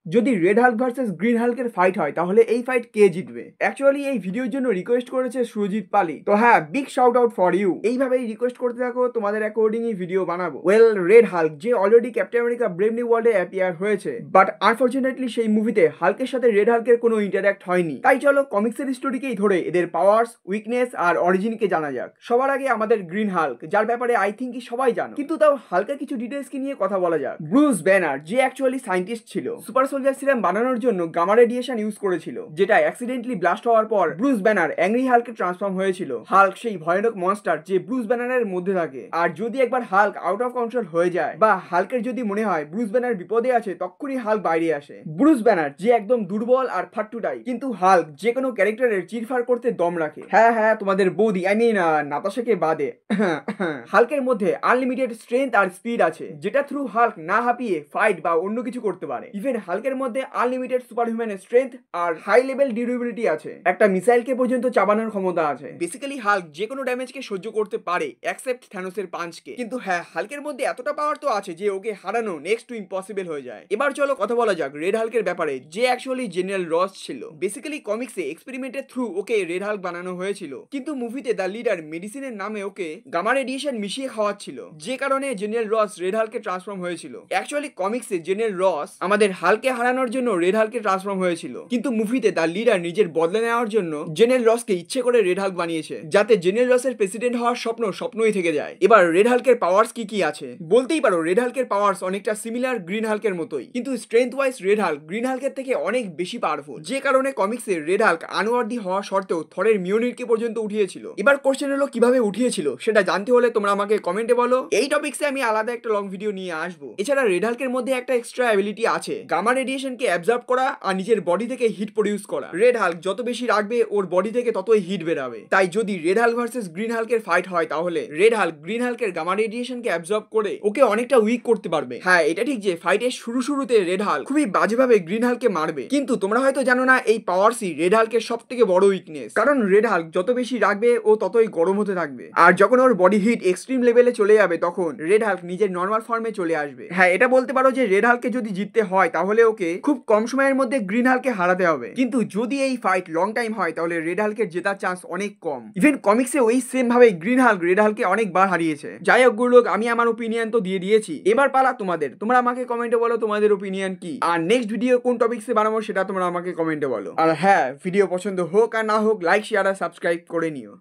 যদি red hulk versus green হাল্কের fight হয় তাহলে এই ফাইট কে জিতবে? অ্যাকচুয়ালি এই ভিডিওর জন্য রিকোয়েস্ট করেছে সুরজিৎ পালি, তো হ্যাঁ, big shout out for you. এইভাবেই রিকোয়েস্ট করতে থাকো, তোমাদের অ্যাকর্ডিংই ভিডিও বানাবো। ওয়েল, রেড হাল্ক যে already Captain America Brave New ওয়ার্ল্ডে অ্যাপিয়ার হয়েছে, বাট আনফরচুনেটলি সেই মুভিতে হাল্কের সাথে রেড হাল্কের কোনো ইন্টারঅ্যাক্ট হয়নি। তাই চলো কমিক্সের স্টোরিকেই ধরে এদের পাওয়ার্স, উইকনেস আর অরিজিনকে জানা যাক। সবার আগে আমাদের গ্রিন হাল্ক, যার ব্যাপারে আই থিঙ্ক সবাই জানো, কিন্তু তাও হালকা কিছু ডিটেলসকে নিয়ে কথা বলা যাক। ব্রুস ব্যানার যে অ্যাকচুয়ালি সায়েন্টিস্ট ছিল, সুপার সোলজার সিরাম বানানোর জন্য গামা রেডিয়েশন ইউজ করেছিল, যেটা অ্যাক্সিডেন্টলি ব্লাস্ট হওয়ার পর ব্রুস ব্যানার অ্যাংরি হাল্কে ট্রান্সফর্ম হয়েছিল। হাল্ক সেই ভয়ানক মনস্টার যে ব্রুস ব্যানারের মধ্যে থাকে, আর যদি একবার হাল্ক আউট অফ কন্ট্রোল হয়ে যায় বা হাল্কের যদি মনে হয় ব্রুস ব্যানার বিপদে আছে, তখনই হাল্ক বাইরে আসে। ব্রুস ব্যানার যে একদম দুর্বল আর ফাট্টু টাইপ, কিন্তু হাল্ক যে কোনো ক্যারেক্টারের চিরফার করতে দম রাখে। হ্যাঁ, তোমাদের বৌদি আই মিন নাতাশাকে বাদে। হাল্কের মধ্যে আনলিমিটেড স্ট্রেংথ আর স্পিড আছে, যেটা থ্রু হাল্ক না হাঁপিয়ে ফাইট বা অন্য কিছু করতে পারে। ইভেন হাল্কের মধ্যে আনলিমিটেড সুপার হিউম্যান স্ট্রেংথ আর হাই লেভেল ডিউরেবিলিটি আছে, একটা মিসাইলকে পর্যন্ত চাবানোর ক্ষমতা আছে। বেসিক্যালি হাল্ক যে কোনো ড্যামেজকে সহ্য করতে পারে এক্সেপ্ট থ্যানোসের পাঞ্চকে। কিন্তু হ্যাঁ, হাল্কের মধ্যে এতটা পাওয়ার তো আছে যে ওকে হারানো নেক্সট টু ইম্পসিবল হয়ে যায়। এবার চলো কথা বলা যাক রেড হাল্কের ব্যাপারে, যে অ্যাকচুয়ালি জেনারেল রস ছিল। বেসিক্যালি কমিক্সে এক্সপেরিমেন্টের থ্রু ওকে রেড হাল্ক বানানো হয়েছিল, কিন্তু মুভিতে দ্য লিডার মেডিসিনের নামে ওকে গামা রেডিয়েশন মিশিয়ে খাওয়াচ্ছিল, যে কারণে জেনারেল রস রেড হাল্কে ট্রান্সফর্ম হয়েছিল। অ্যাকচুয়ালি কমিক্সে জেনারেল রস আমাদের হাল্কে হারানোর জন্য রেড হাল্কে ট্রান্সফর্ম হয়েছিল, কিন্তু মুভিতে দ্য লিডার নিজের বদলে নেওয়ার জন্য জেনারেল রসকে ইচ্ছে করে রেড হাল্ক বানিয়েছে, যাতে জেনারেল রসের প্রেসিডেন্ট হওয়ার স্বপ্নই থেকে যায়। এবার রেড হাল্কের পাওয়ার্স কি আছে বলতেই পারো, রেড হাল্কের পাওয়ার্স অনেকটা সিমিলার গ্রিন হাল্কের মতোই, কিন্তু strength wise red hulk green হাল্কের থেকে অনেক বেশি পাওয়ারফুল, যে কারণে কমিক্সে রেড হাল্ক আনওয়ার্দি হওয়া সত্ত্বেও থরের মিওনিরকে পর্যন্ত উঠিয়েছিল। এবার কোশ্চেন হলো কিভাবে উঠিয়েছিল, সেটা জানতে হলে তোমরা আমাকে কমেন্টে বলো। এই টপিক্সে আমি আলাদা একটা লং ভিডিও নিয়ে আসবো। এছাড়া রেড হাল্কের মধ্যে একটা এক্সট্রা অ্যাবিলিটি আছে, গামা রেডিয়েশনকে অ্যাবজর্ব করা আর নিজের বডি থেকে হিট প্রডিউস করা। রেড হাল্ক যত বেশি রাখবে ওর বডি থেকে ততই হিট বেরাবে। তাই যদি রেড হাল্ক ভার্সেস গ্রিন হাল্কের ফাইট হয়, তাহলে রেড হাল্ক গ্রিন হাল্কের গামা রেডিয়েশনকে অ্যাবজর্ব করে ওকে অনেকটা উইক করতে পারবে। হ্যাঁ, এটা ঠিক যে ফাইটের শুরুতে রেড হাল্ক খুবই বাজেভাবে গ্রিন হাল্ককে মারবে, কিন্তু তোমরা হয়তো জানো না এই পাওয়ারসই রেড হাল্কের সব থেকে বড় উইকনেস। কারণ রেড হাল্ক যত বেশি রাখবে ও ততই গরম হতে থাকবে, আর যখন ওর বডি হিট এক্সট্রিম লেভেলে চলে যাবে, তখন রেড হাল্ক নিজের নর্মাল ফর্মে চলে আসবে। হ্যাঁ, এটা বলতে পারো যে রেড হাল্ককে যদি জিততে হয়, তাহলে ওকে খুব কম সময়ের মধ্যে গ্রিন হাল্ককে হারাতে হবে। কিন্তু যদি এই ফাইট লং টাইম হয়, তাহলে রেড হাল্কের জেতার চান্স অনেক কম। ইভেন কমিক্সে ওই সেম ভাবে গ্রিন হাল্ক রেড হাল্ককে অনেকবার হারিয়েছে। যাই হোক গুলোক, আমি আমার ওপিনিয়ন তো দিয়ে দিয়েছি, এবার পালা তোমাদের। তোমরা আমাকে কমেন্টে বলো তোমাদের ওপিনিয়ন কি, আর নেক্সট ভিডিও কোন টপিকসে বানাবো সেটা তোমরা আমাকে কমেন্টে বলো। আর হ্যাঁ, ভিডিও পছন্দ হোক আর না হোক, লাইক শেয়ার আর সাবস্ক্রাইব করে নিও।